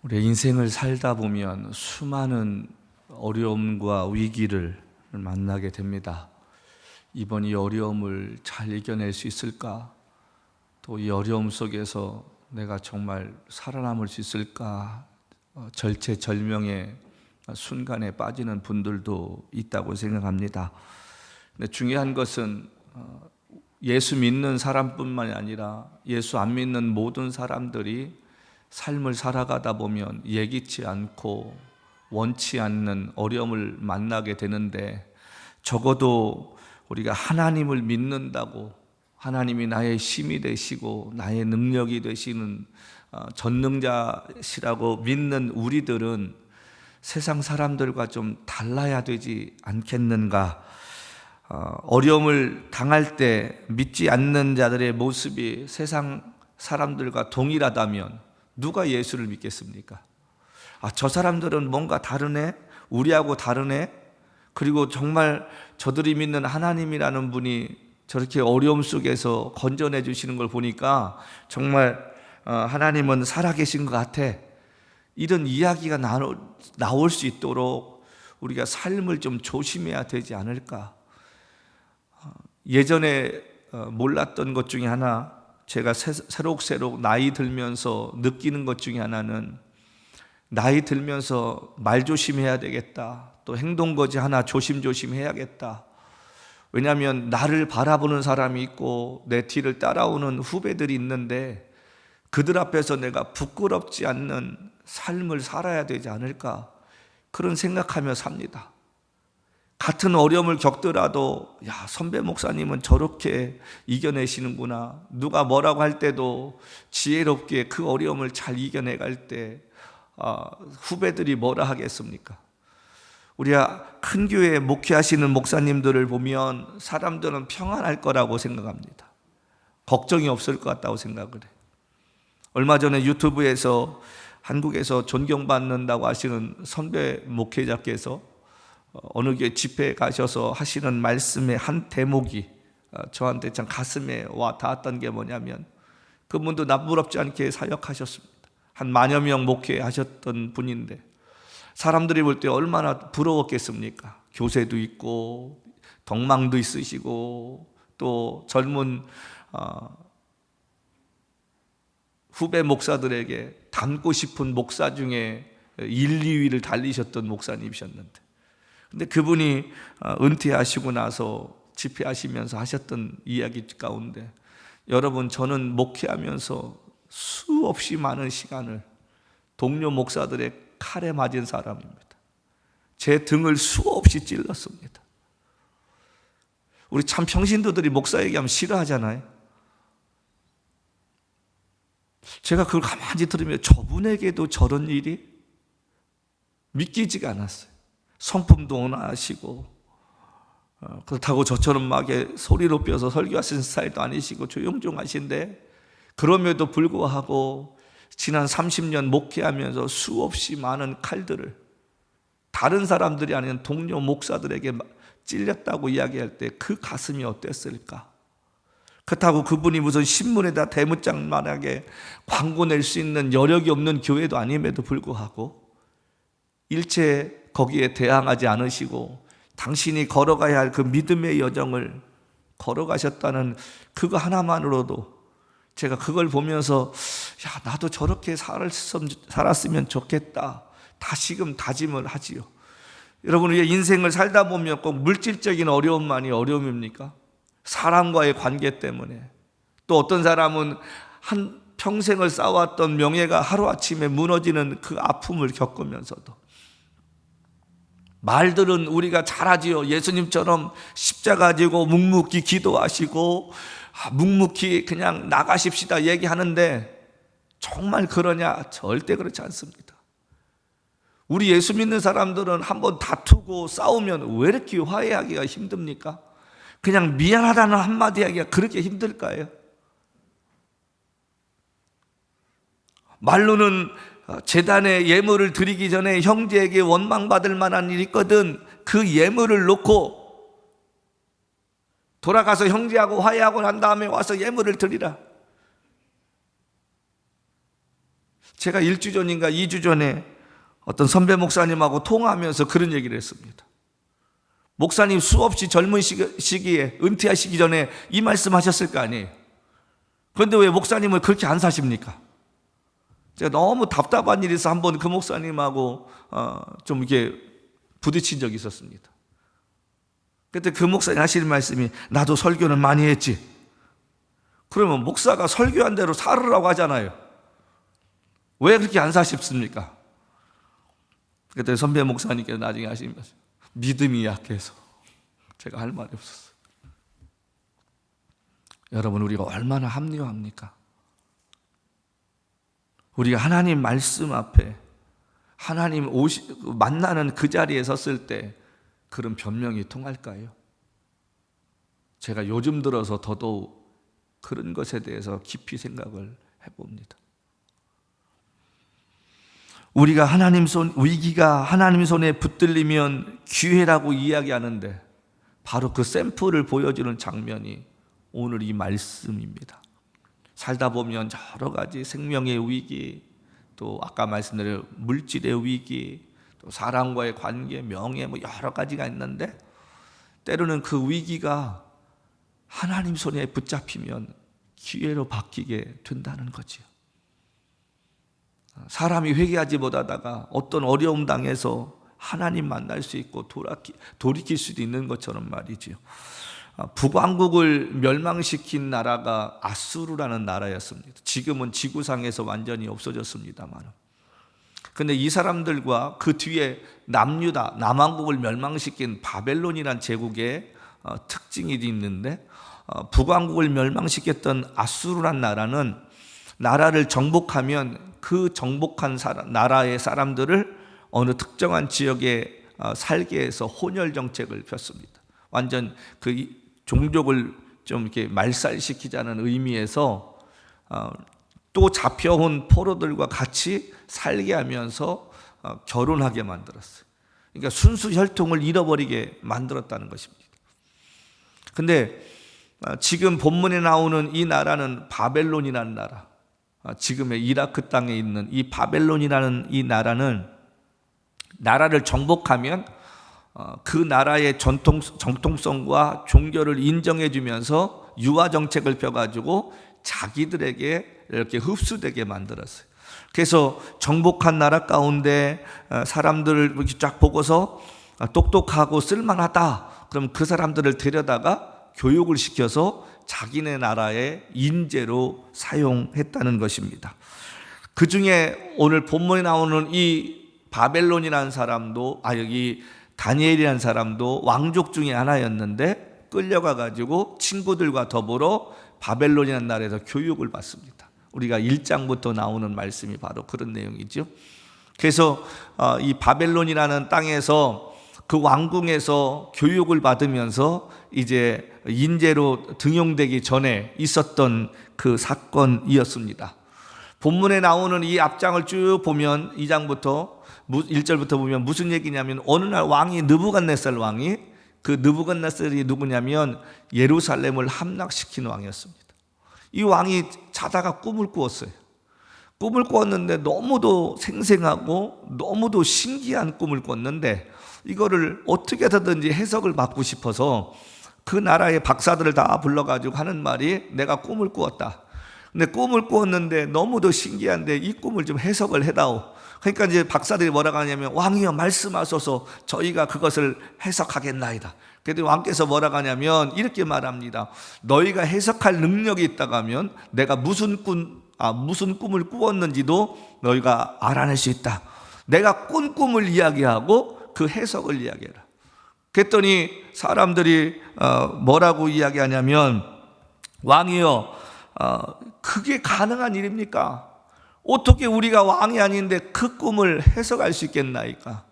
우리의 인생을 살다 보면 수많은 어려움과 위기를 만나게 됩니다. 이번 이 어려움을 잘 이겨낼 수 있을까? 또 이 어려움 속에서 내가 정말 살아남을 수 있을까? 절체절명의 순간에 빠지는 분들도 있다고 생각합니다. 근데 중요한 것은 예수 믿는 사람뿐만이 아니라 예수 안 믿는 모든 사람들이 삶을 살아가다 보면 예기치 않고 원치 않는 어려움을 만나게 되는데, 적어도 우리가 하나님을 믿는다고, 하나님이 나의 힘이 되시고 나의 능력이 되시는 전능자시라고 믿는 우리들은 세상 사람들과 좀 달라야 되지 않겠는가? 어려움을 당할 때 믿지 않는 자들의 모습이 세상 사람들과 동일하다면 누가 예수를 믿겠습니까? 저 사람들은 뭔가 다르네? 우리하고 다르네? 그리고 정말 저들이 믿는 하나님이라는 분이 저렇게 어려움 속에서 건져내 주시는 걸 보니까 정말 하나님은 살아계신 것 같아. 이런 이야기가 나올 수 있도록 우리가 삶을 좀 조심해야 되지 않을까? 예전에 몰랐던 것 중에 하나, 제가 새록새록 나이 들면서 느끼는 것 중에 하나는, 나이 들면서 말 조심해야 되겠다, 또 행동거지 하나 조심조심 해야겠다. 왜냐하면 나를 바라보는 사람이 있고 내 뒤를 따라오는 후배들이 있는데 그들 앞에서 내가 부끄럽지 않는 삶을 살아야 되지 않을까, 그런 생각하며 삽니다. 같은 어려움을 겪더라도 선배 목사님은 저렇게 이겨내시는구나, 누가 뭐라고 할 때도 지혜롭게 그 어려움을 잘 이겨내갈 때 후배들이 뭐라 하겠습니까? 우리가 큰 교회에 목회하시는 목사님들을 보면 사람들은 평안할 거라고 생각합니다. 걱정이 없을 것 같다고 생각을 해요. 얼마 전에 유튜브에서 한국에서 존경받는다고 하시는 선배 목회자께서 어느 교회 집회에 가셔서 하시는 말씀의 한 대목이 저한테 참 가슴에 와 닿았던 게 뭐냐면, 그분도 나무럽지 않게 사역하셨습니다. 한 10,000여 명 목회하셨던 분인데 사람들이 볼 때 얼마나 부러웠겠습니까? 교세도 있고 덕망도 있으시고 또 젊은 후배 목사들에게 닮고 싶은 목사 중에 1, 2위를 달리셨던 목사님이셨는데, 근데 그분이 은퇴하시고 나서 집회하시면서 하셨던 이야기 가운데, 여러분, 저는 목회하면서 수없이 많은 시간을 동료 목사들의 칼에 맞은 사람입니다. 제 등을 수없이 찔렀습니다. 우리 참 평신도들이 목사 얘기하면 싫어하잖아요. 제가 그걸 가만히 들으면 저분에게도 저런 일이 믿기지가 않았어요. 성품도 온화하시고 그렇다고 저처럼 막 소리 높여서 설교하시는 스타일도 아니시고 조용조용하신데, 그럼에도 불구하고 지난 30년 목회하면서 수없이 많은 칼들을 다른 사람들이 아닌 동료 목사들에게 찔렸다고 이야기할 때 그 가슴이 어땠을까? 그렇다고 그분이 무슨 신문에다 대문짝만하게 광고 낼 수 있는 여력이 없는 교회도 아님에도 불구하고 일체 거기에 대항하지 않으시고 당신이 걸어가야 할 그 믿음의 여정을 걸어가셨다는 그거 하나만으로도 제가 그걸 보면서 나도 저렇게 살았으면 좋겠다, 다시금 다짐을 하지요. 여러분, 우리의 인생을 살다 보면 꼭 물질적인 어려움만이 어려움입니까? 사람과의 관계 때문에, 또 어떤 사람은 한 평생을 쌓아왔던 명예가 하루아침에 무너지는 그 아픔을 겪으면서도, 말들은 우리가 잘하지요. 예수님처럼 십자가 지고 묵묵히 기도하시고 묵묵히 그냥 나가십시다 얘기하는데, 정말 그러냐? 절대 그렇지 않습니다. 우리 예수 믿는 사람들은 한번 다투고 싸우면 왜 이렇게 화해하기가 힘듭니까? 그냥 미안하다는 한마디 하기가 그렇게 힘들까요? 말로는 제단에 예물을 드리기 전에 형제에게 원망받을 만한 일이 있거든, 그 예물을 놓고 돌아가서 형제하고 화해하고 난 다음에 와서 예물을 드리라. 제가 1주 전인가 2주 전에 어떤 선배 목사님하고 통화하면서 그런 얘기를 했습니다. 목사님 수없이 젊은 시기에 은퇴하시기 전에 이 말씀하셨을 거 아니에요. 그런데 왜 목사님을 그렇게 안 사십니까? 제가 너무 답답한 일이 있어서 한번 그 목사님하고 좀 이렇게 부딪힌 적이 있었습니다. 그때 그 목사님 하시는 말씀이 나도 설교는 많이 했지. 그러면 목사가 설교한 대로 살으라고 하잖아요. 왜 그렇게 안 사십니까? 그때 선배 목사님께서 나중에 하시는 말씀, 믿음이 약해서 제가 할 말이 없었어요. 여러분, 우리가 얼마나 합리화합니까? 우리가 하나님 말씀 앞에 하나님 만나는 그 자리에 섰을 때 그런 변명이 통할까요? 제가 요즘 들어서 더더욱 그런 것에 대해서 깊이 생각을 해봅니다. 우리가 위기가 하나님 손에 붙들리면 기회라고 이야기하는데 바로 그 샘플을 보여주는 장면이 오늘 이 말씀입니다. 살다 보면 여러 가지 생명의 위기, 또 아까 말씀드린 물질의 위기, 또 사람과의 관계, 명예 여러 가지가 있는데 때로는 그 위기가 하나님 손에 붙잡히면 기회로 바뀌게 된다는 거지요. 사람이 회개하지 못하다가 어떤 어려움 당해서 하나님 만날 수 있고 돌이킬 수도 있는 것처럼 말이지요. 북왕국을 멸망시킨 나라가 아수르라는 나라였습니다. 지금은 지구상에서 완전히 없어졌습니다만. 그런데 이 사람들과 그 뒤에 남왕국을 멸망시킨 바벨론이라는 제국의 특징이 있는데, 북왕국을 멸망시켰던 아수르라는 나라는 나라를 정복하면 그 정복한 나라의 사람들을 어느 특정한 지역에 살게 해서 혼혈 정책을 폈습니다. 완전 그 종족을 좀 이렇게 말살시키자는 의미에서 또 잡혀온 포로들과 같이 살게 하면서 결혼하게 만들었어요. 그러니까 순수 혈통을 잃어버리게 만들었다는 것입니다. 근데 지금 본문에 나오는 이 나라는 바벨론이라는 나라, 지금의 이라크 땅에 있는 이 바벨론이라는 이 나라를 정복하면 그 나라의 정통성과 종교를 인정해 주면서 유화 정책을 펴가지고 자기들에게 이렇게 흡수되게 만들었어요. 그래서 정복한 나라 가운데 사람들을 이렇게 쫙 보고서 똑똑하고 쓸만하다, 그럼 그 사람들을 데려다가 교육을 시켜서 자기네 나라의 인재로 사용했다는 것입니다. 그 중에 오늘 본문에 나오는 이 바벨론이라는 사람도, 여기 다니엘이라는 사람도 왕족 중에 하나였는데 끌려가 가지고 친구들과 더불어 바벨론이라는 나라에서 교육을 받습니다. 우리가 1장부터 나오는 말씀이 바로 그런 내용이죠. 그래서 이 바벨론이라는 땅에서 그 왕궁에서 교육을 받으면서 이제 인재로 등용되기 전에 있었던 그 사건이었습니다. 본문에 나오는 이 앞장을 쭉 보면 2장부터 1절부터 보면 무슨 얘기냐면, 어느 날 왕이 느부갓네살 왕이, 그 느부갓네살이 누구냐면 예루살렘을 함락시킨 왕이었습니다. 이 왕이 자다가 꿈을 꾸었어요. 꿈을 꾸었는데 너무도 생생하고 너무도 신기한 꿈을 꿨는데 이거를 어떻게 하든지 해석을 받고 싶어서 그 나라의 박사들을 다 불러가지고 하는 말이, 내가 꿈을 꾸었다. 근데 꿈을 꾸었는데 너무도 신기한데 이 꿈을 좀 해석을 해다오. 그러니까 이제 박사들이 뭐라고 하냐면, 왕이여 말씀하소서, 저희가 그것을 해석하겠나이다. 그랬더니 왕께서 뭐라고 하냐면 이렇게 말합니다. 너희가 해석할 능력이 있다고 하면 내가 무슨 꿈을 꾸었는지도 너희가 알아낼 수 있다. 내가 꾼 꿈을 이야기하고 그 해석을 이야기해라. 그랬더니 사람들이 뭐라고 이야기하냐면, 왕이여, 그게 가능한 일입니까? 어떻게 우리가 왕이 아닌데 그 꿈을 해석할 수 있겠나이까?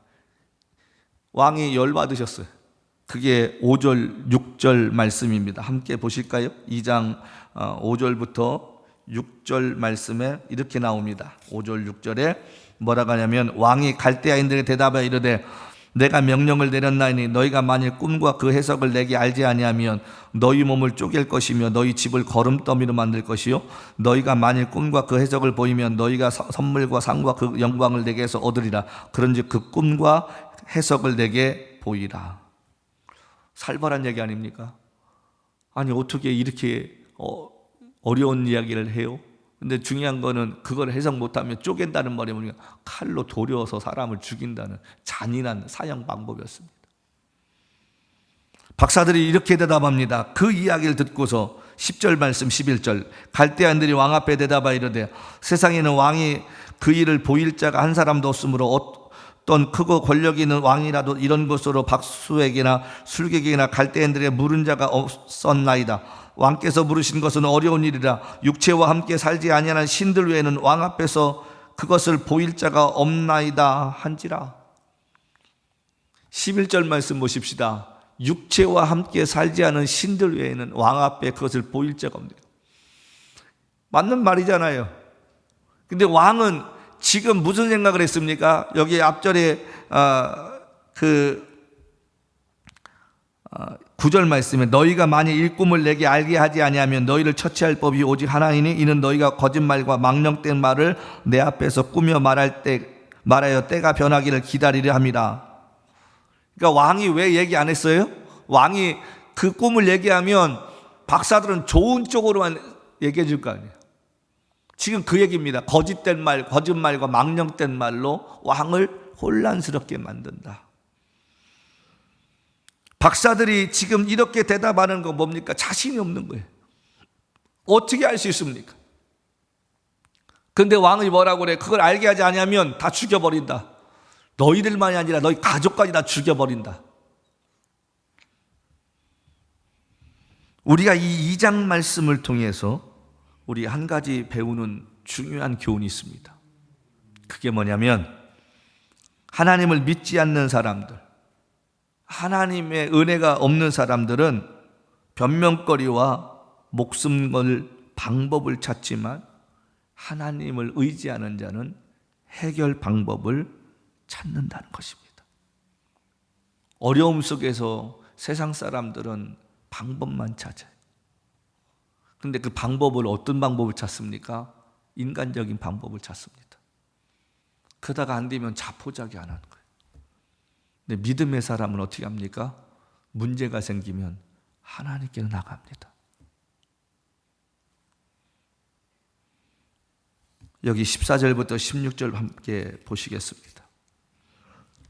왕이 열받으셨어요. 그게 5절 6절 말씀입니다. 함께 보실까요? 2장 5절부터 6절 말씀에 이렇게 나옵니다. 5절 6절에 뭐라고 하냐면, 왕이 갈대아인들에게 대답하여 이르되 내가 명령을 내렸나니 너희가 만일 꿈과 그 해석을 내게 알지 아니하면 너희 몸을 쪼갤 것이며 너희 집을 거름더미로 만들 것이요 너희가 만일 꿈과 그 해석을 보이면 너희가 선물과 상과 그 영광을 내게서 얻으리라. 그런즉 그 꿈과 해석을 내게 보이라. 살벌한 얘기 아닙니까? 아니 어떻게 이렇게 어려운 이야기를 해요? 근데 중요한 거는 그걸 해석 못하면 쪼갠다는 말이 뭐냐, 칼로 도려서 사람을 죽인다는 잔인한 사형 방법이었습니다. 박사들이 이렇게 대답합니다. 그 이야기를 듣고서 10절 말씀 11절 갈대아인들이 왕 앞에 대답하 이르되 세상에는 왕이 그 일을 보일 자가 한 사람도 없으므로 어떤 크고 권력 있는 왕이라도 이런 것으로 박수에게나 술객에게나 갈대아인들에게 물은 자가 없었나이다. 왕께서 물으신 것은 어려운 일이라. 육체와 함께 살지 아니하는 신들 외에는 왕 앞에서 그것을 보일 자가 없나이다 한지라. 11절 말씀 보십시다. 육체와 함께 살지 않은 신들 외에는 왕 앞에 그것을 보일 자가 없네요. 맞는 말이잖아요. 근데 왕은 지금 무슨 생각을 했습니까? 여기 앞절에 9절 말씀에 너희가 만일 일꿈을 내게 알게 하지 아니하면 너희를 처치할 법이 오직 하나이니 이는 너희가 거짓말과 망령된 말을 내 앞에서 꾸며 말하여 때가 변하기를 기다리려 함이라. 그러니까 왕이 왜 얘기 안 했어요? 왕이 그 꿈을 얘기하면 박사들은 좋은 쪽으로만 얘기해 줄 거 아니에요. 지금 그 얘기입니다. 거짓된 말, 거짓말과 망령된 말로 왕을 혼란스럽게 만든다. 박사들이 지금 이렇게 대답하는 거 뭡니까? 자신이 없는 거예요. 어떻게 알 수 있습니까? 근데 왕이 뭐라고 그래? 그걸 알게 하지 않으면 다 죽여버린다. 너희들만이 아니라 너희 가족까지 다 죽여버린다. 우리가 이 2장 말씀을 통해서 우리 한 가지 배우는 중요한 교훈이 있습니다. 그게 뭐냐면 하나님을 믿지 않는 사람들, 하나님의 은혜가 없는 사람들은 변명거리와 목숨 걸 방법을 찾지만 하나님을 의지하는 자는 해결 방법을 찾는다는 것입니다. 어려움 속에서 세상 사람들은 방법만 찾아요. 근데 그 방법을 어떤 방법을 찾습니까? 인간적인 방법을 찾습니다. 그러다가 안 되면 자포자기 안 하는 거예요. 근데 믿음의 사람은 어떻게 합니까? 문제가 생기면 하나님께로 나갑니다. 여기 14절부터 16절 함께 보시겠습니다.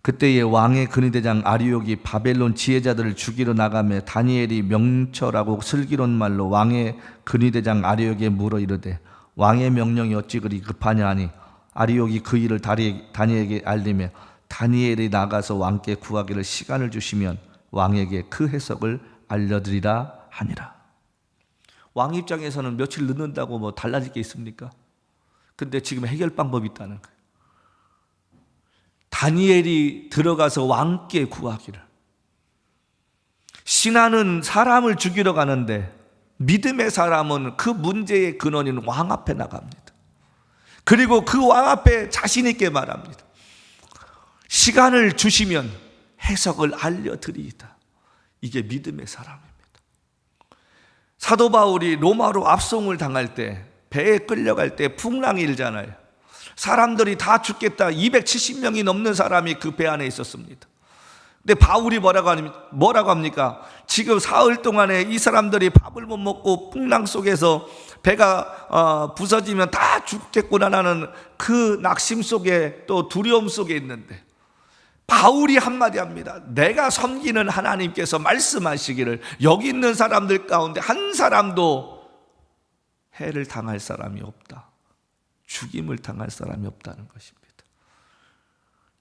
그때에 왕의 근위대장 아리옥이 바벨론 지혜자들을 죽이러 나가며 다니엘이 명철하고 슬기로운 말로 왕의 근위대장 아리옥에 물어 이르되 왕의 명령이 어찌 그리 급하냐 하니 아리옥이 그 일을 다니엘에게 알리며 다니엘이 나가서 왕께 구하기를 시간을 주시면 왕에게 그 해석을 알려드리라 하니라. 왕 입장에서는 며칠 늦는다고 뭐 달라질 게 있습니까? 근데 지금 해결 방법이 있다는 거예요. 다니엘이 들어가서 왕께 구하기를. 신하는 사람을 죽이러 가는데 믿음의 사람은 그 문제의 근원인 왕 앞에 나갑니다. 그리고 그 왕 앞에 자신 있게 말합니다. 시간을 주시면 해석을 알려드리이다. 이게 믿음의 사람입니다. 사도 바울이 로마로 압송을 당할 때 배에 끌려갈 때 풍랑이 일잖아요. 사람들이 다 죽겠다. 270명이 넘는 사람이 그 배 안에 있었습니다. 근데 바울이 뭐라고 합니까? 지금 사흘 동안에 이 사람들이 밥을 못 먹고 풍랑 속에서 배가 부서지면 다 죽겠구나라는 그 낙심 속에 또 두려움 속에 있는데 바울이 한마디 합니다. 내가 섬기는 하나님께서 말씀하시기를 여기 있는 사람들 가운데 한 사람도 해를 당할 사람이 없다. 죽임을 당할 사람이 없다는 것입니다.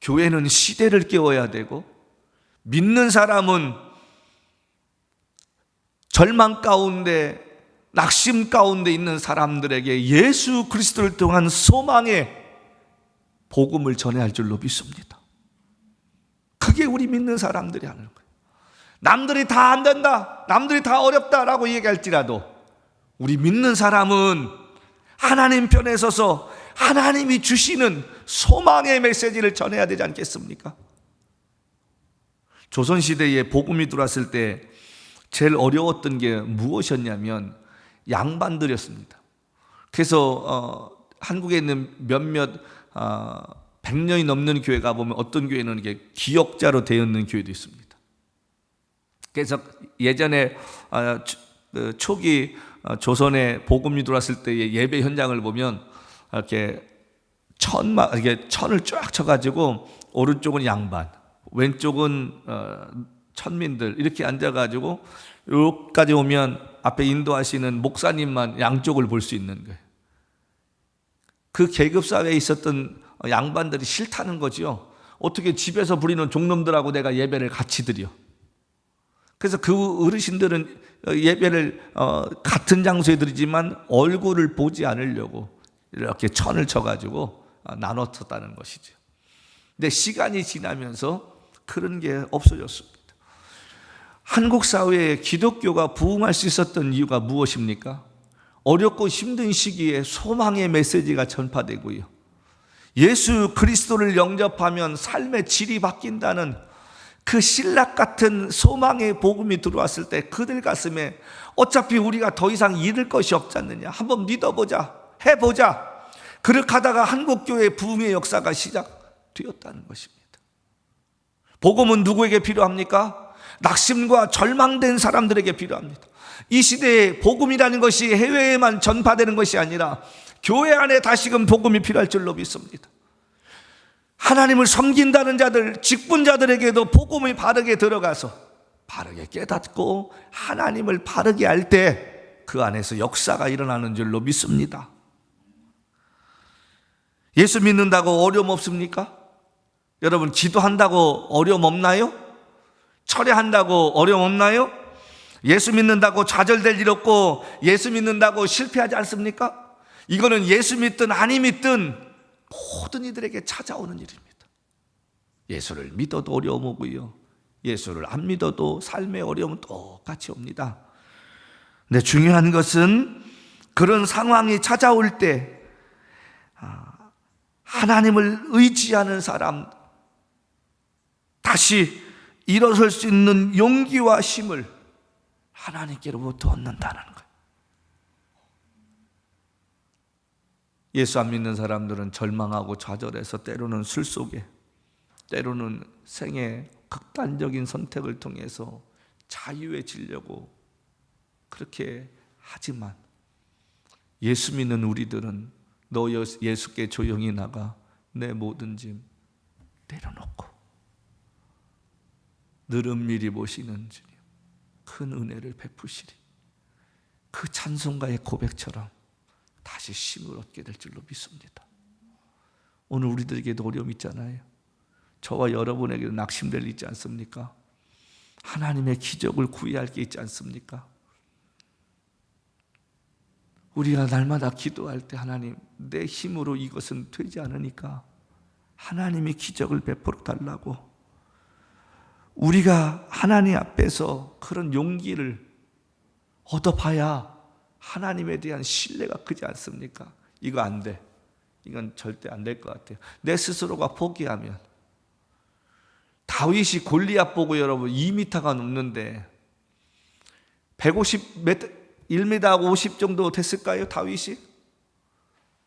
교회는 시대를 깨워야 되고 믿는 사람은 절망 가운데 낙심 가운데 있는 사람들에게 예수 그리스도를 통한 소망의 복음을 전해야 할 줄로 믿습니다. 그게 우리 믿는 사람들이 하는 거예요. 남들이 다 안 된다, 남들이 다 어렵다라고 얘기할지라도 우리 믿는 사람은 하나님 편에 서서 하나님이 주시는 소망의 메시지를 전해야 되지 않겠습니까? 조선시대에 복음이 들어왔을 때 제일 어려웠던 게 무엇이었냐면 양반들이었습니다. 그래서 한국에 있는 몇몇 100년이 넘는 교회 가보면 어떤 교회는 이게 기역자로 되어 있는 교회도 있습니다. 그래서 예전에 초기 조선에 복음이 들어왔을 때의 예배 현장을 보면 이렇게 천을 쫙 쳐가지고 오른쪽은 양반, 왼쪽은 천민들 이렇게 앉아가지고 여기까지 오면 앞에 인도하시는 목사님만 양쪽을 볼 수 있는 거예요. 그 계급사회에 있었던 양반들이 싫다는 거죠. 어떻게 집에서 부리는 종놈들하고 내가 예배를 같이 드려. 그래서 그 어르신들은 예배를 같은 장소에 드리지만 얼굴을 보지 않으려고 이렇게 천을 쳐가지고 나눴었다는 것이죠. 근데 시간이 지나면서 그런 게 없어졌습니다. 한국 사회에 기독교가 부흥할 수 있었던 이유가 무엇입니까? 어렵고 힘든 시기에 소망의 메시지가 전파되고요. 예수 그리스도를 영접하면 삶의 질이 바뀐다는 그 신락 같은 소망의 복음이 들어왔을 때 그들 가슴에 어차피 우리가 더 이상 잃을 것이 없지 않느냐. 한번 믿어보자. 해보자. 그렇게 하다가 한국교회 부흥의 역사가 시작되었다는 것입니다. 복음은 누구에게 필요합니까? 낙심과 절망된 사람들에게 필요합니다. 이 시대에 복음이라는 것이 해외에만 전파되는 것이 아니라 교회 안에 다시금 복음이 필요할 줄로 믿습니다. 하나님을 섬긴다는 자들, 직분자들에게도 복음이 바르게 들어가서 바르게 깨닫고 하나님을 바르게 할 때 그 안에서 역사가 일어나는 줄로 믿습니다. 예수 믿는다고 어려움 없습니까? 여러분 기도한다고 어려움 없나요? 철회한다고 어려움 없나요? 예수 믿는다고 좌절될 일 없고 예수 믿는다고 실패하지 않습니까? 이거는 예수 믿든 아니 믿든 모든 이들에게 찾아오는 일입니다. 예수를 믿어도 어려움 오고요, 예수를 안 믿어도 삶의 어려움은 똑같이 옵니다. 근데 중요한 것은 그런 상황이 찾아올 때 하나님을 의지하는 사람, 다시 일어설 수 있는 용기와 힘을 하나님께로부터 얻는다는 거예요. 예수 안 믿는 사람들은 절망하고 좌절해서 때로는 술 속에, 때로는 생의 극단적인 선택을 통해서 자유해지려고 그렇게 하지만 예수 믿는 우리들은 너 예수께 조용히 나가 내 모든 짐 내려놓고 늘 은밀히 보시는 주님 큰 은혜를 베푸시리. 그 찬송가의 고백처럼 다시 힘을 얻게 될 줄로 믿습니다. 오늘 우리들에게도 어려움 있잖아요. 저와 여러분에게도 낙심될 일 있지 않습니까? 하나님의 기적을 구해야 할 게 있지 않습니까? 우리가 날마다 기도할 때 하나님, 내 힘으로 이것은 되지 않으니까 하나님의 기적을 베풀어 달라고, 우리가 하나님 앞에서 그런 용기를 얻어봐야 하나님에 대한 신뢰가 크지 않습니까? 이거 안 돼. 이건 절대 안 될 것 같아요. 내 스스로가 포기하면. 다윗이 골리앗 보고 여러분 2m가 넘는데 1m 50 정도 됐을까요? 다윗이?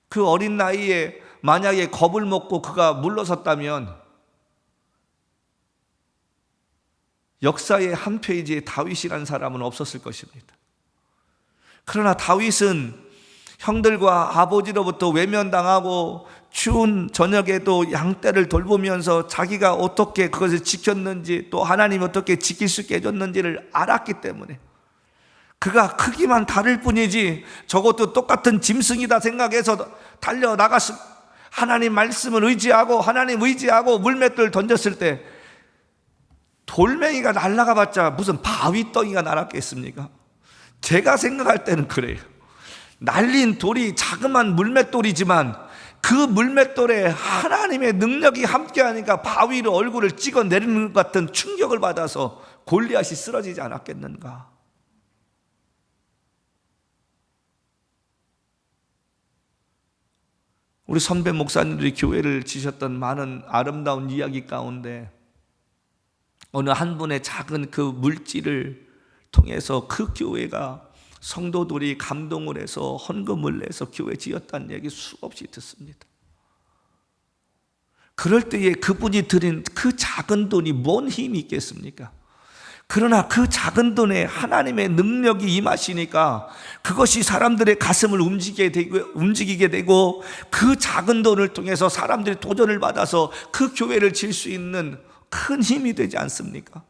그 어린 나이에 만약에 겁을 먹고 그가 물러섰다면 역사의 한 페이지에 다윗이라는 사람은 없었을 것입니다. 그러나 다윗은 형들과 아버지로부터 외면당하고 추운 저녁에도 양떼를 돌보면서 자기가 어떻게 그것을 지켰는지, 또 하나님이 어떻게 지킬 수 있게 해줬는지를 알았기 때문에 그가 크기만 다를 뿐이지 저것도 똑같은 짐승이다 생각해서 달려나갔습니다. 하나님 말씀을 의지하고 하나님 의지하고 물맷돌을 던졌을 때 돌멩이가 날아가 봤자 무슨 바위덩이가 날았겠습니까? 제가 생각할 때는 그래요. 날린 돌이 자그만 물맷돌이지만 그 물맷돌에 하나님의 능력이 함께하니까 바위로 얼굴을 찍어내리는 것 같은 충격을 받아서 골리앗이 쓰러지지 않았겠는가? 우리 선배 목사님들이 교회를 지셨던 많은 아름다운 이야기 가운데 어느 한 분의 작은 그 물질을 통해서 그 교회가 성도들이 감동을 해서 헌금을 내서 교회 지었다는 얘기 수없이 듣습니다. 그럴 때에 그분이 드린 그 작은 돈이 뭔 힘이 있겠습니까? 그러나 그 작은 돈에 하나님의 능력이 임하시니까 그것이 사람들의 가슴을 움직이게 되고 그 작은 돈을 통해서 사람들이 도전을 받아서 그 교회를 질 수 있는 큰 힘이 되지 않습니까?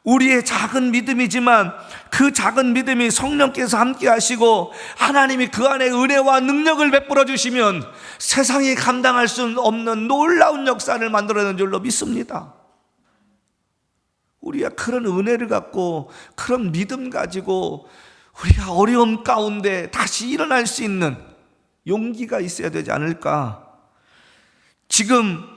우리의 작은 믿음이지만 그 작은 믿음이 성령께서 함께 하시고 하나님이 그 안에 은혜와 능력을 베풀어 주시면 세상이 감당할 수 없는 놀라운 역사를 만들어내는 줄로 믿습니다. 우리가 그런 은혜를 갖고 그런 믿음 가지고 우리가 어려움 가운데 다시 일어날 수 있는 용기가 있어야 되지 않을까? 지금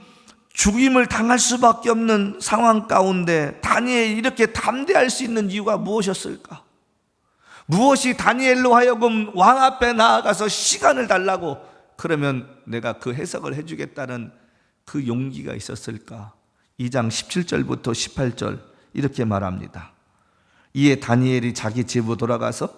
죽임을 당할 수밖에 없는 상황 가운데 다니엘이 이렇게 담대할 수 있는 이유가 무엇이었을까? 무엇이 다니엘로 하여금 왕 앞에 나아가서 시간을 달라고 그러면 내가 그 해석을 해주겠다는 그 용기가 있었을까? 2장 17절부터 18절 이렇게 말합니다. 이에 다니엘이 자기 집으로 돌아가서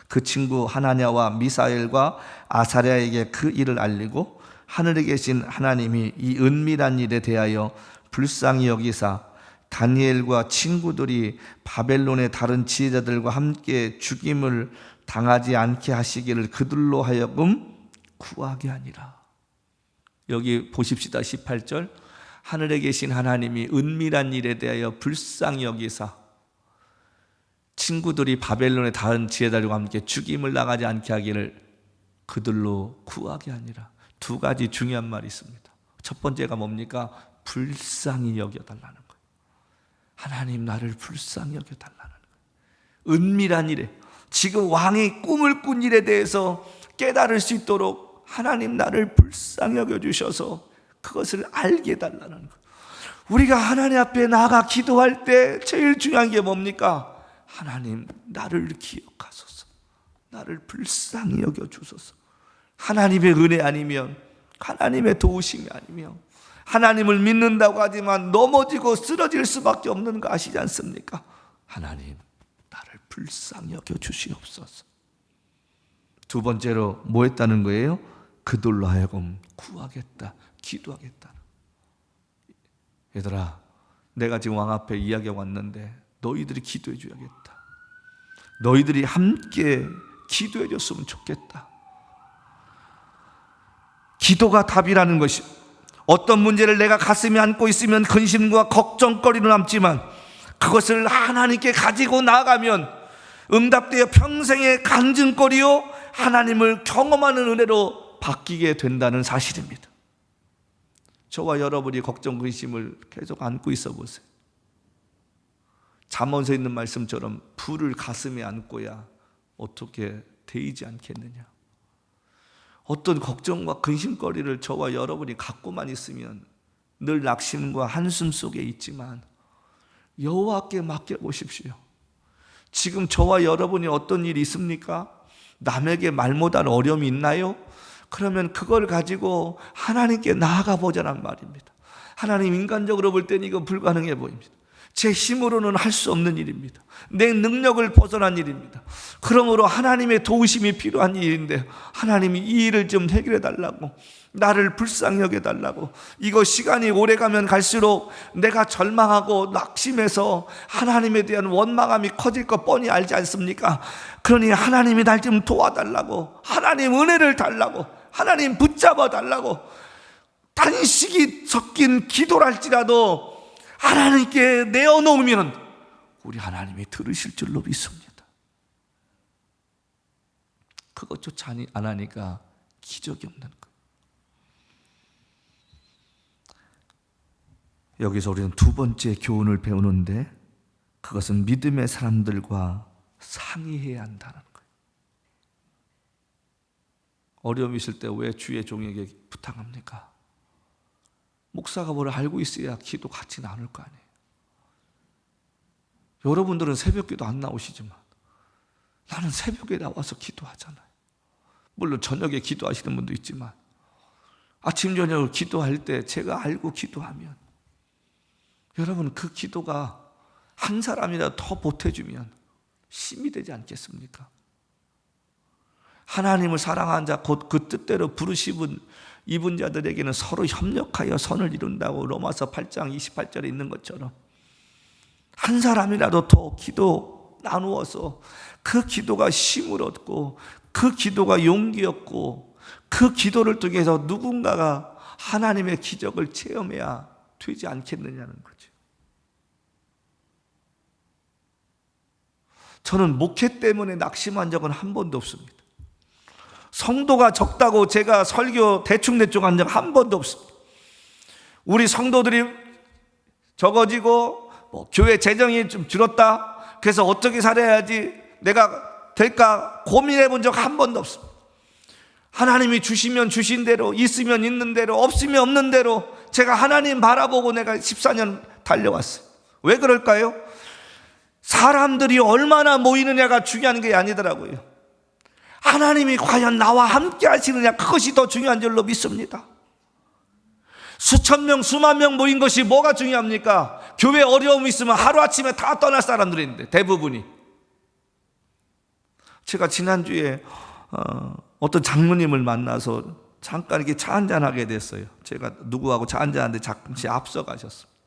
그 친구 하나냐와 미사엘과 아사랴에게 그 일을 알리고 하늘에 계신 하나님이 이 은밀한 일에 대하여 불쌍히 여기사 다니엘과 친구들이 바벨론의 다른 지혜자들과 함께 죽임을 당하지 않게 하시기를 그들로 하여금 구하게 하니라. 여기 보십시다. 18절 하늘에 계신 하나님이 은밀한 일에 대하여 불쌍히 여기사 친구들이 바벨론의 다른 지혜자들과 함께 죽임을 당하지 않게 하기를 그들로 구하게 하니라. 두 가지 중요한 말이 있습니다. 첫 번째가 뭡니까? 불쌍히 여겨달라는 거예요. 하나님 나를 불쌍히 여겨달라는 거예요. 은밀한 일에 지금 왕이 꿈을 꾼 일에 대해서 깨달을 수 있도록 하나님 나를 불쌍히 여겨주셔서 그것을 알게 해달라는 거예요. 우리가 하나님 앞에 나아가 기도할 때 제일 중요한 게 뭡니까? 하나님 나를 기억하소서, 나를 불쌍히 여겨주소서. 하나님의 은혜 아니면, 하나님의 도우심이 아니면, 하나님을 믿는다고 하지만 넘어지고 쓰러질 수밖에 없는 거 아시지 않습니까? 하나님 나를 불쌍히 여겨주시옵소서. 두 번째로 뭐 했다는 거예요? 그들로 하여금 구하겠다, 기도하겠다. 얘들아, 내가 지금 왕 앞에 이야기하고 왔는데 너희들이 기도해 줘야겠다. 너희들이 함께 기도해 줬으면 좋겠다. 기도가 답이라는 것이, 어떤 문제를 내가 가슴에 안고 있으면 근심과 걱정거리로 남지만 그것을 하나님께 가지고 나아가면 응답되어 평생의 간증거리요 하나님을 경험하는 은혜로 바뀌게 된다는 사실입니다. 저와 여러분이 걱정, 근심을 계속 안고 있어 보세요. 잠언서에 있는 말씀처럼 불을 가슴에 안고야 어떻게 데이지 않겠느냐. 어떤 걱정과 근심거리를 저와 여러분이 갖고만 있으면 늘 낙심과 한숨 속에 있지만 여호와께 맡겨보십시오. 지금 저와 여러분이 어떤 일이 있습니까? 남에게 말 못할 어려움이 있나요? 그러면 그걸 가지고 하나님께 나아가 보자는 말입니다. 하나님, 인간적으로 볼 때는 이거 불가능해 보입니다. 제 힘으로는 할 수 없는 일입니다. 내 능력을 벗어난 일입니다. 그러므로 하나님의 도우심이 필요한 일인데 하나님이 이 일을 좀 해결해 달라고, 나를 불쌍히 여겨 달라고. 이거 시간이 오래가면 갈수록 내가 절망하고 낙심해서 하나님에 대한 원망함이 커질 거 뻔히 알지 않습니까? 그러니 하나님이 날 좀 도와달라고, 하나님 은혜를 달라고, 하나님 붙잡아 달라고 단식이 섞인 기도랄지라도 하나님께 내어놓으면 우리 하나님이 들으실 줄로 믿습니다. 그것조차 안 하니까 기적이 없는 거예요. 여기서 우리는 두 번째 교훈을 배우는데, 그것은 믿음의 사람들과 상의해야 한다는 거예요. 어려움이 있을 때 왜 주의 종에게 부탁합니까? 목사가 뭘 알고 있어야 기도 같이 나눌 거 아니에요. 여러분들은 새벽기도 안 나오시지만 나는 새벽에 나와서 기도하잖아요. 물론 저녁에 기도하시는 분도 있지만 아침 저녁을 기도할 때 제가 알고 기도하면 여러분, 그 기도가 한 사람이라도 더 보태주면 힘이 되지 않겠습니까? 하나님을 사랑하는 자, 곧 그 뜻대로 부르심은 입은 자들에게는 서로 협력하여 선을 이룬다고 로마서 8장 28절에 있는 것처럼 한 사람이라도 더 기도 나누어서 그 기도가 힘을 얻고 그 기도가 용기 얻고 그 기도를 통해서 누군가가 하나님의 기적을 체험해야 되지 않겠느냐는 거죠. 저는 목회 때문에 낙심한 적은 한 번도 없습니다. 성도가 적다고 제가 설교 대충대충 한 적 한 번도 없습니다. 우리 성도들이 적어지고 교회 재정이 좀 줄었다, 그래서 어떻게 살아야지 내가 될까 고민해 본 적 한 번도 없습니다. 하나님이 주시면 주신 대로, 있으면 있는 대로, 없으면 없는 대로 제가 하나님 바라보고 내가 14년 달려왔어요. 왜 그럴까요? 사람들이 얼마나 모이느냐가 중요한 게 아니더라고요. 하나님이 과연 나와 함께 하시느냐, 그것이 더 중요한 줄로 믿습니다. 수천 명, 수만 명 모인 것이 뭐가 중요합니까? 교회 어려움이 있으면 하루아침에 다 떠날 사람들인데, 대부분이. 제가 지난주에 어떤 장로님을 만나서 잠깐 이렇게 차 한잔하게 됐어요. 제가 누구하고 차 한잔하는데 잠시 앞서 가셨습니다.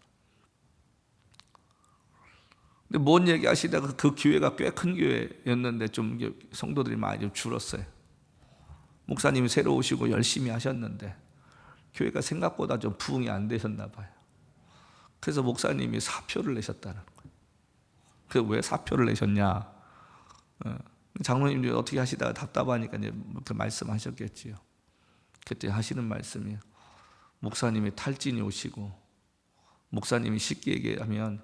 근데 뭔 얘기 하시다가 그 교회가 꽤 큰 교회였는데 좀 성도들이 많이 좀 줄었어요. 목사님이 새로 오시고 열심히 하셨는데 교회가 생각보다 좀 부흥이 안 되셨나 봐요. 그래서 목사님이 사표를 내셨다는 거예요. 그 왜 사표를 내셨냐? 장로님이 어떻게 하시다가 답답하니까 이제 그 말씀하셨겠지요. 그때 하시는 말씀이 목사님이 탈진이 오시고 목사님이 쉽게 얘기하면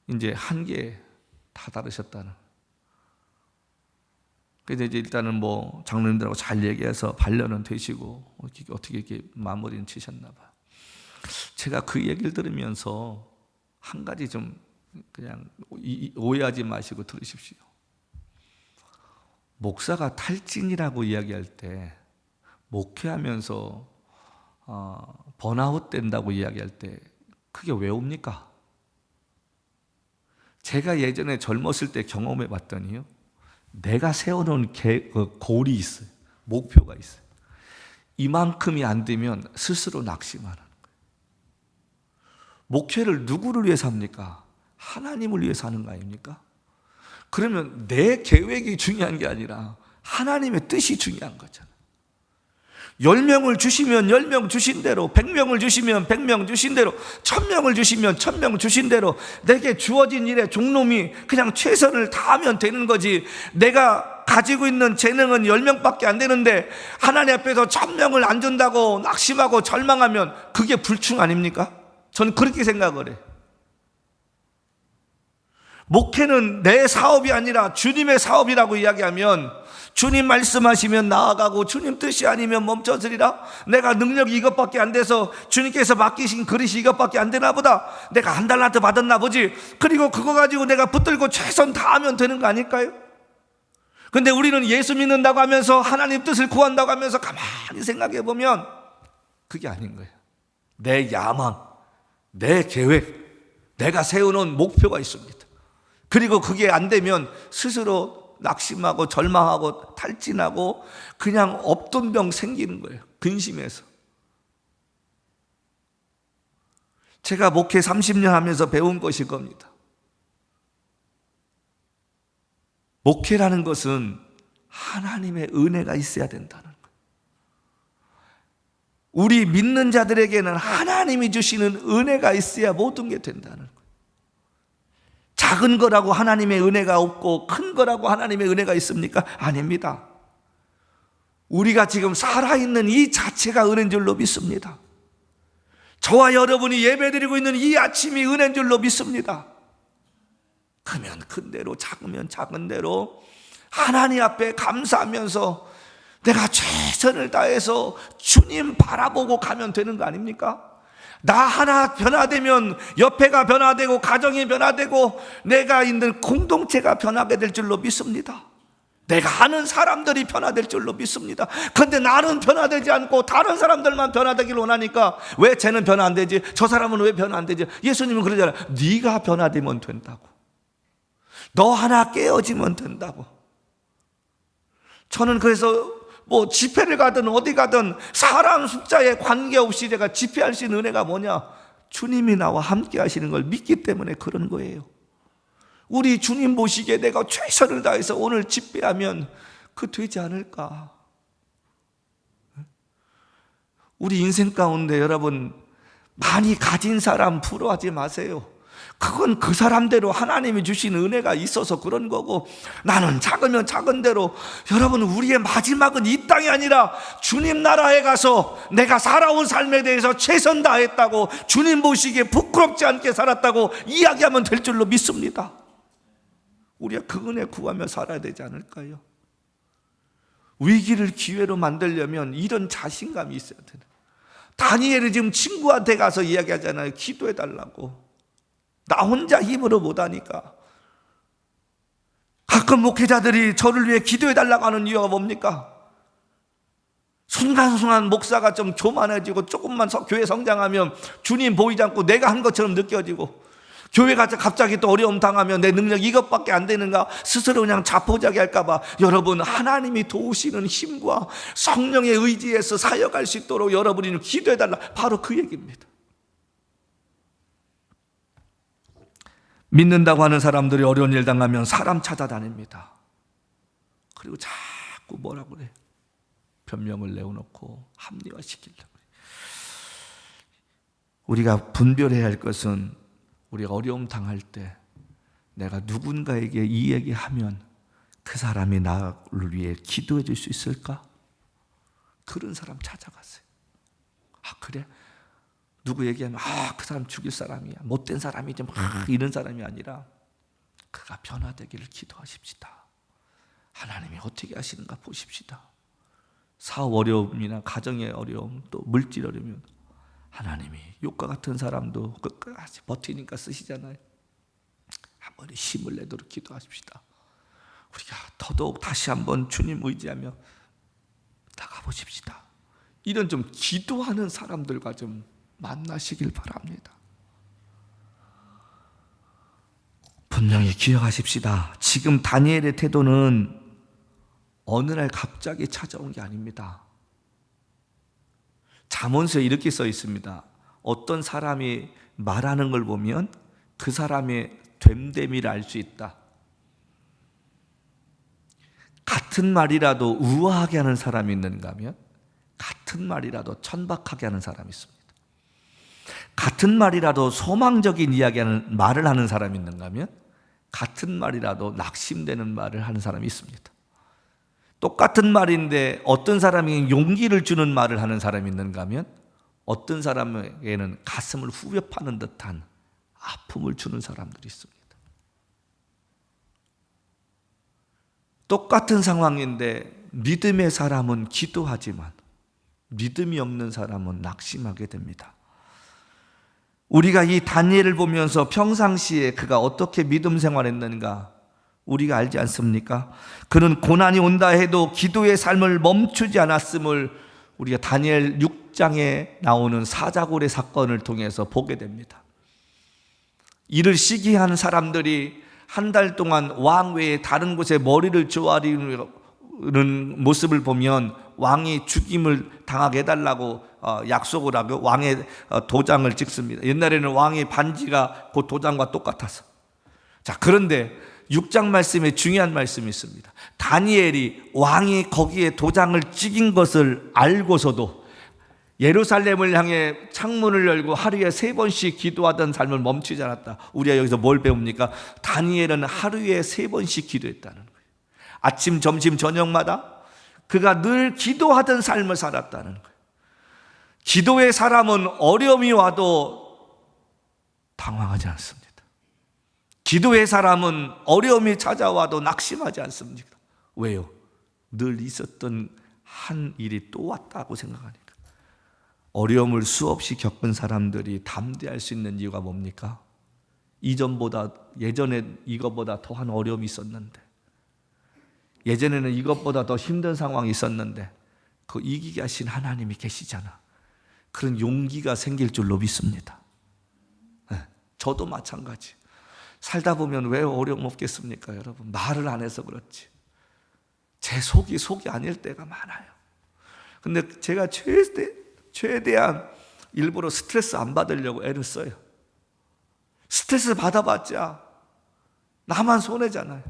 이제 한계에 다다르셨다는. 그래서 이제 일단은 뭐 장로님들하고 잘 얘기해서 반려는 되시고 어떻게 이렇게 마무리는 치셨나 봐요. 제가 그 얘기를 들으면서 한 가지 좀 그냥 오해하지 마시고 들으십시오. 목사가 탈진이라고 이야기할 때, 목회하면서 번아웃 된다고 이야기할 때 그게 왜 옵니까? 제가 예전에 젊었을 때 경험해 봤더니요, 내가 세워놓은 골이 있어요. 목표가 있어요. 이만큼이 안 되면 스스로 낙심하는 거예요. 목회를 누구를 위해서 합니까? 하나님을 위해서 하는 거 아닙니까? 그러면 내 계획이 중요한 게 아니라 하나님의 뜻이 중요한 거잖아요. 10명을 주시면 10명 주신 대로, 100명을 주시면 100명 주신 대로, 1000명을 주시면 1000명 주신 대로 내게 주어진 일에 종놈이 그냥 최선을 다하면 되는 거지. 내가 가지고 있는 재능은 10명밖에 안 되는데 하나님 앞에서 1000명을 안 준다고 낙심하고 절망하면 그게 불충 아닙니까? 저는 그렇게 생각을 해요. 목회는 내 사업이 아니라 주님의 사업이라고 이야기하면, 주님 말씀하시면 나아가고 주님 뜻이 아니면 멈춰서리라. 내가 능력이 이것밖에 안 돼서 주님께서 맡기신 그릇이 이것밖에 안 되나 보다, 내가 한 달란트 받았나 보지, 그리고 그거 가지고 내가 붙들고 최선 다하면 되는 거 아닐까요? 근데 우리는 예수 믿는다고 하면서 하나님 뜻을 구한다고 하면서 가만히 생각해 보면 그게 아닌 거예요. 내 야망, 내 계획, 내가 세워놓은 목표가 있습니다. 그리고 그게 안 되면 스스로 낙심하고 절망하고 탈진하고 그냥 없던 병 생기는 거예요. 근심해서. 제가 목회 30년 하면서 배운 것이 겁니다. 목회라는 것은 하나님의 은혜가 있어야 된다는 거예요. 우리 믿는 자들에게는 하나님이 주시는 은혜가 있어야 모든 게 된다는 거예요. 작은 거라고 하나님의 은혜가 없고 큰 거라고 하나님의 은혜가 있습니까? 아닙니다. 우리가 지금 살아있는 이 자체가 은혜인 줄로 믿습니다. 저와 여러분이 예배드리고 있는 이 아침이 은혜인 줄로 믿습니다. 크면 큰 대로, 작으면 작은 대로 하나님 앞에 감사하면서 내가 최선을 다해서 주님 바라보고 가면 되는 거 아닙니까? 나 하나 변화되면 옆에가 변화되고 가정이 변화되고 내가 있는 공동체가 변하게 될 줄로 믿습니다. 내가 하는 사람들이 변화될 줄로 믿습니다. 그런데 나는 변화되지 않고 다른 사람들만 변화되기를 원하니까 왜 쟤는 변화 안 되지? 저 사람은 왜 변화 안 되지? 예수님은 그러잖아요. 네가 변화되면 된다고. 너 하나 깨어지면 된다고. 저는 그래서 뭐 집회를 가든 어디 가든 사람 숫자에 관계없이 제가 집회할 수 있는 은혜가 뭐냐? 주님이 나와 함께 하시는 걸 믿기 때문에 그런 거예요. 우리 주님 보시기에 내가 최선을 다해서 오늘 집회하면 그 되지 않을까? 우리 인생 가운데 여러분 많이 가진 사람 부러워하지 마세요. 그건 그 사람대로 하나님이 주신 은혜가 있어서 그런 거고, 나는 작으면 작은 대로, 여러분 우리의 마지막은 이 땅이 아니라 주님 나라에 가서 내가 살아온 삶에 대해서 최선 다했다고, 주님 보시기에 부끄럽지 않게 살았다고 이야기하면 될 줄로 믿습니다. 우리가 그 은혜 구하며 살아야 되지 않을까요? 위기를 기회로 만들려면 이런 자신감이 있어야 돼요. 다니엘이 지금 친구한테 가서 이야기하잖아요. 기도해 달라고. 나 혼자 힘으로 못하니까. 가끔 목회자들이 저를 위해 기도해 달라고 하는 이유가 뭡니까? 순간순간 목사가 좀 교만해지고 조금만 교회 성장하면 주님 보이지 않고 내가 한 것처럼 느껴지고, 교회가 갑자기 또 어려움 당하면 내 능력 이것밖에 안 되는가 스스로 그냥 자포자기 할까봐, 여러분 하나님이 도우시는 힘과 성령의 의지에서 사역할 수 있도록 여러분이 기도해달라, 바로 그 얘기입니다. 믿는다고 하는 사람들이 어려운 일 당하면 사람 찾아다닙니다. 그리고 자꾸 뭐라고 그래? 변명을 내어놓고 합리화시키려고 그래. 우리가 분별해야 할 것은, 우리가 어려움 당할 때 내가 누군가에게 이 얘기하면 그 사람이 나를 위해 기도해 줄 수 있을까? 그런 사람 찾아가세요. 아 그래? 누구 얘기하면 그 사람 죽일 사람이야, 못된 사람이지 막 이런 사람이 아니라 그가 변화되기를 기도하십시다. 하나님이 어떻게 하시는가 보십시다. 사업 어려움이나 가정의 어려움, 또 물질 어려움, 하나님이 욕과 같은 사람도 끝까지 버티니까 쓰시잖아요. 한번 힘을 내도록 기도하십시다. 우리가 더더욱 다시 한번 주님 의지하며 나가보십시다. 이런 좀 기도하는 사람들과 좀 만나시길 바랍니다. 분명히 기억하십시다. 지금 다니엘의 태도는 어느 날 갑자기 찾아온 게 아닙니다. 잠언서에 이렇게 써 있습니다. 어떤 사람이 말하는 걸 보면 그 사람의 됨됨이를 알 수 있다. 같은 말이라도 우아하게 하는 사람이 있는가 하면 같은 말이라도 천박하게 하는 사람이 있습니다. 같은 말이라도 소망적인 이야기하는 말을 하는 사람이 있는가 하면 같은 말이라도 낙심되는 말을 하는 사람이 있습니다. 똑같은 말인데 어떤 사람에게 용기를 주는 말을 하는 사람이 있는가 하면 어떤 사람에게는 가슴을 후벼 파는 듯한 아픔을 주는 사람들이 있습니다. 똑같은 상황인데 믿음의 사람은 기도하지만 믿음이 없는 사람은 낙심하게 됩니다. 우리가 이 다니엘을 보면서 평상시에 그가 어떻게 믿음 생활했는가 우리가 알지 않습니까? 그는 고난이 온다 해도 기도의 삶을 멈추지 않았음을 우리가 다니엘 6장에 나오는 사자굴의 사건을 통해서 보게 됩니다. 이를 시기한 사람들이 한 달 동안 왕 외에 다른 곳에 머리를 조아리는 모습을 보면 왕이 죽임을 당하게 해달라고 약속을 하고 왕의 도장을 찍습니다. 옛날에는 왕의 반지가 그 도장과 똑같아서. 자, 그런데 6장 말씀에 중요한 말씀이 있습니다. 다니엘이 왕이 거기에 도장을 찍은 것을 알고서도 예루살렘을 향해 창문을 열고 하루에 3번씩 기도하던 삶을 멈추지 않았다. 우리가 여기서 뭘 배웁니까? 다니엘은 하루에 3번씩 기도했다는 거예요. 아침, 점심, 저녁마다 그가 늘 기도하던 삶을 살았다는 거예요. 기도의 사람은 어려움이 와도 당황하지 않습니다. 기도의 사람은 어려움이 찾아와도 낙심하지 않습니다. 왜요? 늘 있었던 한 일이 또 왔다고 생각하니까. 어려움을 수없이 겪은 사람들이 담대할 수 있는 이유가 뭡니까? 이전보다, 예전에 이거보다 더한 어려움이 있었는데 예전에는 이것보다 더 힘든 상황이 있었는데 그 이기게 하신 하나님이 계시잖아. 그런 용기가 생길 줄로 믿습니다. 저도 마찬가지. 살다 보면 왜 어려움 없겠습니까, 여러분? 말을 안 해서 그렇지. 제 속이 아닐 때가 많아요. 근데 제가 최대한 일부러 스트레스 안 받으려고 애를 써요. 스트레스 받아봤자 나만 손해잖아요.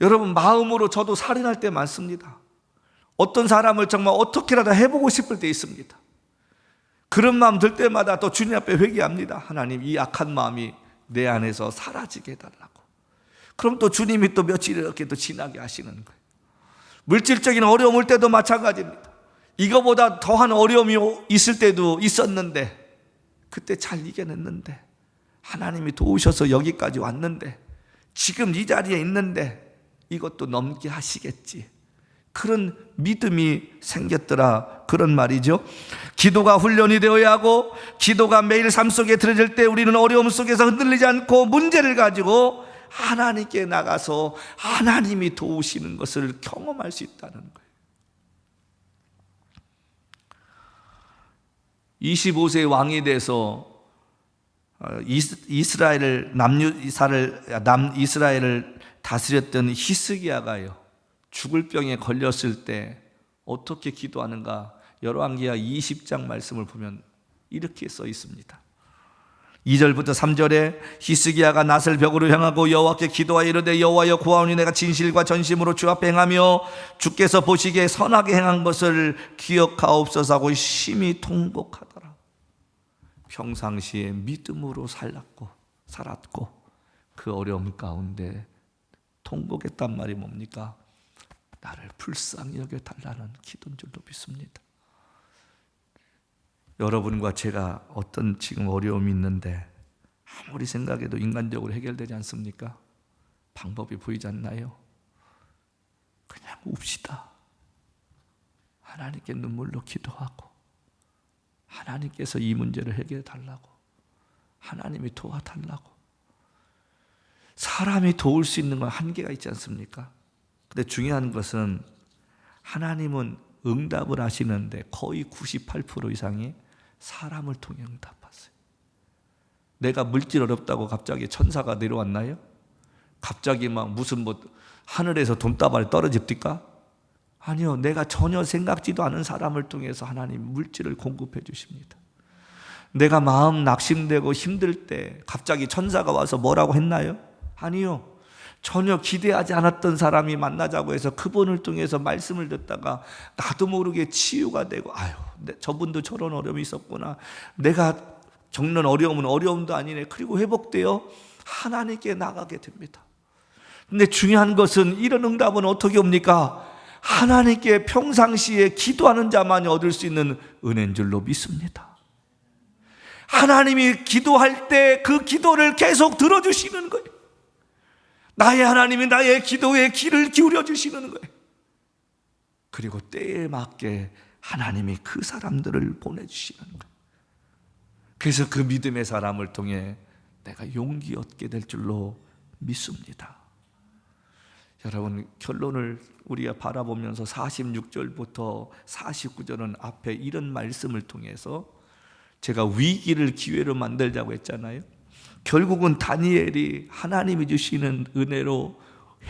여러분, 마음으로 저도 살인할 때 많습니다. 어떤 사람을 정말 어떻게라도 해보고 싶을 때 있습니다. 그런 마음 들 때마다 또 주님 앞에 회개합니다. 하나님, 이 악한 마음이 내 안에서 사라지게 해달라고. 그럼 또 주님이 또 며칠 이렇게 또 지나게 하시는 거예요. 물질적인 어려움 올 때도 마찬가지입니다. 이거보다 더한 어려움이 있을 때도 있었는데 그때 잘 이겨냈는데 하나님이 도우셔서 여기까지 왔는데 지금 이 자리에 있는데 이것도 넘게 하시겠지. 그런 믿음이 생겼더라, 그런 말이죠. 기도가 훈련이 되어야 하고 기도가 매일 삶 속에 들어질 때 우리는 어려움 속에서 흔들리지 않고 문제를 가지고 하나님께 나가서 하나님이 도우시는 것을 경험할 수 있다는 거예요. 25세 왕이 돼서 남이스라엘을 다스렸던 히스기야가요, 죽을 병에 걸렸을 때 어떻게 기도하는가, 열왕기하 20장 말씀을 보면 이렇게 써 있습니다. 2절부터 3절에 히스기야가 낫을 벽으로 향하고 여호와께 기도하여 이르되 여호와여, 구하오니 내가 진실과 전심으로 주 앞에 행하며 주께서 보시기에 선하게 행한 것을 기억하옵소서 하고 심히 통곡하더라. 평상시에 믿음으로 살았고 그 어려움 가운데 통곡했단 말이 뭡니까? 나를 불쌍히 여겨달라는 기도인 줄로 믿습니다. 여러분과 제가 어떤 지금 어려움이 있는데 아무리 생각해도 인간적으로 해결되지 않습니까? 방법이 보이지 않나요? 그냥 웁시다. 하나님께 눈물로 기도하고 하나님께서 이 문제를 해결해 달라고, 하나님이 도와달라고. 사람이 도울 수 있는 건 한계가 있지 않습니까? 근데 중요한 것은 하나님은 응답을 하시는데 거의 98% 이상이 사람을 통해 응답하세요. 내가 물질 어렵다고 갑자기 천사가 내려왔나요? 갑자기 막 무슨 하늘에서 돈다발이 떨어집니까? 아니요, 내가 전혀 생각지도 않은 사람을 통해서 하나님 물질을 공급해 주십니다. 내가 마음 낙심되고 힘들 때 갑자기 천사가 와서 뭐라고 했나요? 아니요, 전혀 기대하지 않았던 사람이 만나자고 해서 그분을 통해서 말씀을 듣다가 나도 모르게 치유가 되고, 아유, 저분도 저런 어려움이 있었구나, 내가 겪는 어려움은 어려움도 아니네, 그리고 회복되어 하나님께 나가게 됩니다. 근데 중요한 것은 이런 응답은 어떻게 옵니까? 하나님께 평상시에 기도하는 자만이 얻을 수 있는 은혜인 줄로 믿습니다. 하나님이 기도할 때 그 기도를 계속 들어주시는 거예요. 나의 하나님이 나의 기도에 귀를 기울여 주시는 거예요. 그리고 때에 맞게 하나님이 그 사람들을 보내주시는 거예요. 그래서 그 믿음의 사람을 통해 내가 용기 얻게 될 줄로 믿습니다. 여러분, 결론을 우리가 바라보면서 46절부터 49절은 앞에 이런 말씀을 통해서 제가 위기를 기회로 만들자고 했잖아요. 결국은 다니엘이 하나님이 주시는 은혜로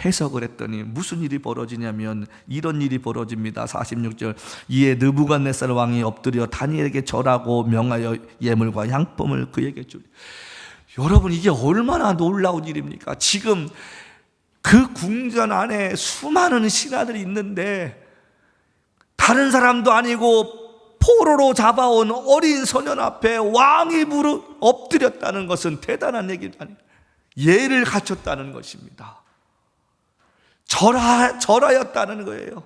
해석을 했더니 무슨 일이 벌어지냐면 이런 일이 벌어집니다. 46절, 이에 느부갓네살 왕이 엎드려 다니엘에게 절하고 명하여 예물과 향품을 그에게 주리. 여러분, 이게 얼마나 놀라운 일입니까? 지금 그 궁전 안에 수많은 신하들이 있는데 다른 사람도 아니고 포로로 잡아온 어린 소년 앞에 왕이 엎드렸다는 것은 대단한 얘기 아니에요. 예를 갖췄다는 것입니다. 절하였다는 거예요.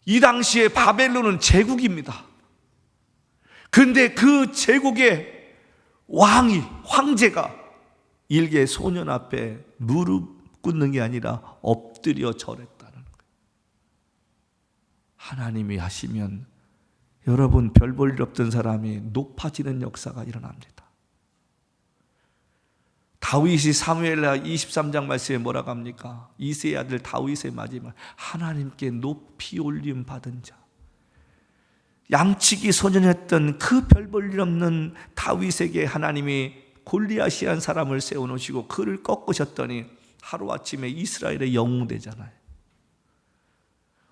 이 당시에 바벨론은 제국입니다. 그런데 그 제국의 황제가 일개 소년 앞에 무릎 꿇는 게 아니라 엎드려 절했다는 거예요. 하나님이 하시면 여러분, 별 볼 일 없던 사람이 높아지는 역사가 일어납니다. 다윗이 사무엘하 23장 말씀에 뭐라고 합니까? 이새의 아들 다윗의 마지막 하나님께 높이 올림 받은 자. 양치기 소년했던 그 별 볼 일 없는 다윗에게 하나님이 골리앗이한 사람을 세워놓으시고 그를 꺾으셨더니 하루아침에 이스라엘의 영웅 되잖아요.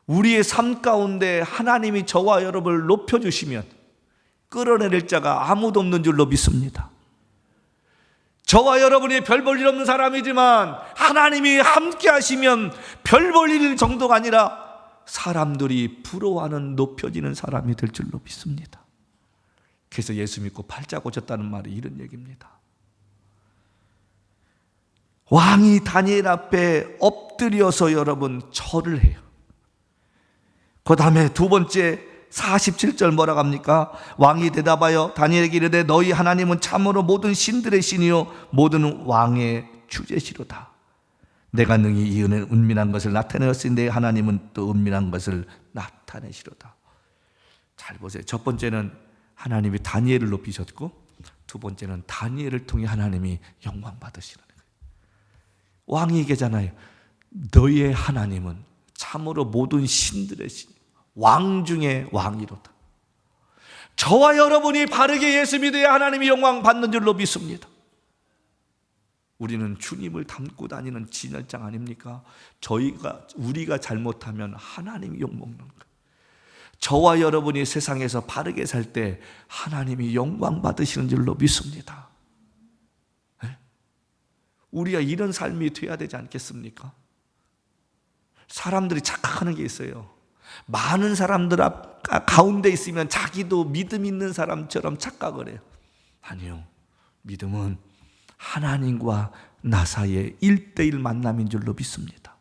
우리의 삶 가운데 하나님이 저와 여러분을 높여주시면 끌어내릴 자가 아무도 없는 줄로 믿습니다. 저와 여러분이 별 볼 일 없는 사람이지만 하나님이 함께 하시면 별 볼 일 정도가 아니라 사람들이 부러워하는 높여지는 사람이 될 줄로 믿습니다. 그래서 예수 믿고 팔자 고쳤다는 말이 이런 얘기입니다. 왕이 다니엘 앞에 엎드려서 여러분 절을 해요. 그 다음에 두 번째 47절 뭐라고 합니까? 왕이 대답하여 다니엘에게 이르되 너희 하나님은 참으로 모든 신들의 신이요 모든 왕의 주제시로다. 내가 능히 이 은혜는 은밀한 것을 나타내었으니 내 하나님은 또 은밀한 것을 나타내시로다. 잘 보세요. 첫 번째는 하나님이 다니엘을 높이셨고 두 번째는 다니엘을 통해 하나님이 영광 받으시는 거예요. 왕이 얘기하잖아요. 너희의 하나님은 참으로 모든 신들의 신, 왕 중에 왕이로다. 저와 여러분이 바르게 예수 믿어야 하나님이 영광 받는 줄로 믿습니다. 우리는 주님을 닮고 다니는 진열장 아닙니까? 우리가 잘못하면 하나님이 욕먹는 거예요. 저와 여러분이 세상에서 바르게 살 때 하나님이 영광 받으시는 줄로 믿습니다. 네? 우리가 이런 삶이 돼야 되지 않겠습니까? 사람들이 착각하는 게 있어요. 많은 사람들 가운데 있으면 자기도 믿음 있는 사람처럼 착각을 해요. 아니요. 믿음은 하나님과 나 사이의 1:1 만남인 줄로 믿습니다.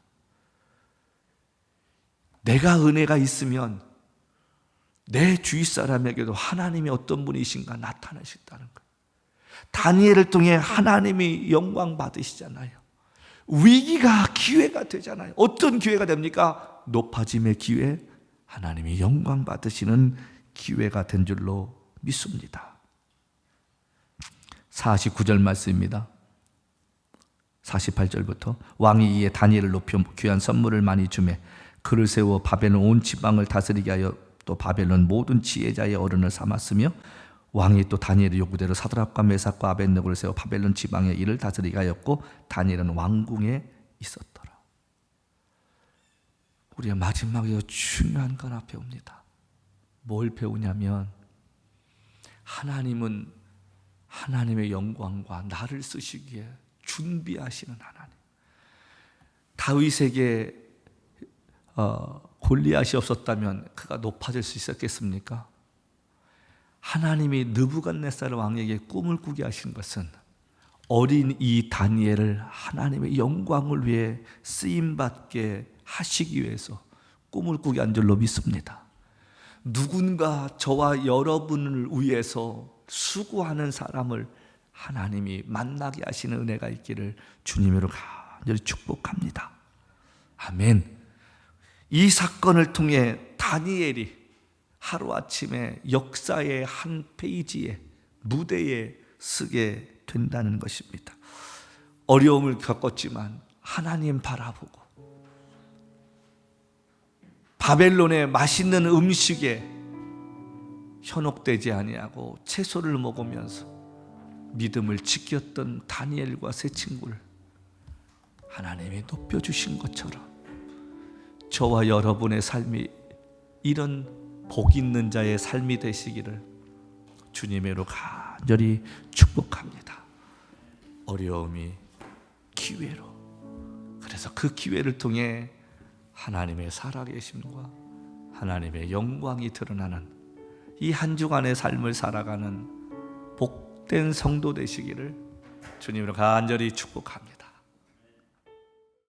내가 은혜가 있으면 내 주위 사람에게도 하나님이 어떤 분이신가 나타나셨다는 거예요. 다니엘을 통해 하나님이 영광 받으시잖아요. 위기가 기회가 되잖아요. 어떤 기회가 됩니까? 높아짐의 기회, 하나님이 영광 받으시는 기회가 된 줄로 믿습니다. 49절 말씀입니다. 48절부터 왕이 이에 다니엘을 높여 귀한 선물을 많이 주매 그를 세워 바벨론 온 지방을 다스리게 하여 또 바벨론 모든 지혜자의 어른을 삼았으며 왕이 또 다니엘의 요구대로 사드락과 메삭과 아벳느고를 세워 바벨론 지방의 일을 다스리게 하였고 다니엘은 왕궁에 있었더라. 우리가 마지막에 중요한 거 하나 배웁니다. 뭘 배우냐면 하나님은 하나님의 영광과 나를 쓰시기에 준비하시는 하나님. 다윗에게 골리앗이 없었다면 그가 높아질 수 있었겠습니까? 하나님이 느부갓네살 왕에게 꿈을 꾸게 하신 것은 어린 이 다니엘을 하나님의 영광을 위해 쓰임받게 하시기 위해서 꿈을 꾸게 한 줄로 믿습니다. 누군가 저와 여러분을 위해서 수고하는 사람을 하나님이 만나게 하시는 은혜가 있기를 주님으로 간절히 축복합니다. 아멘. 이 사건을 통해 다니엘이 하루아침에 역사의 한 페이지에 무대에 서게 된다는 것입니다. 어려움을 겪었지만 하나님 바라보고 바벨론의 맛있는 음식에 현혹되지 아니하고 채소를 먹으면서 믿음을 지켰던 다니엘과 세 친구를 하나님이 높여주신 것처럼 저와 여러분의 삶이 이런 복 있는 자의 삶이 되시기를 주님으로 간절히 축복합니다. 어려움이 기회로, 그래서 그 기회를 통해 하나님의 살아계심과 하나님의 영광이 드러나는 이 한 주간의 삶을 살아가는 복된 성도 되시기를 주님으로 간절히 축복합니다.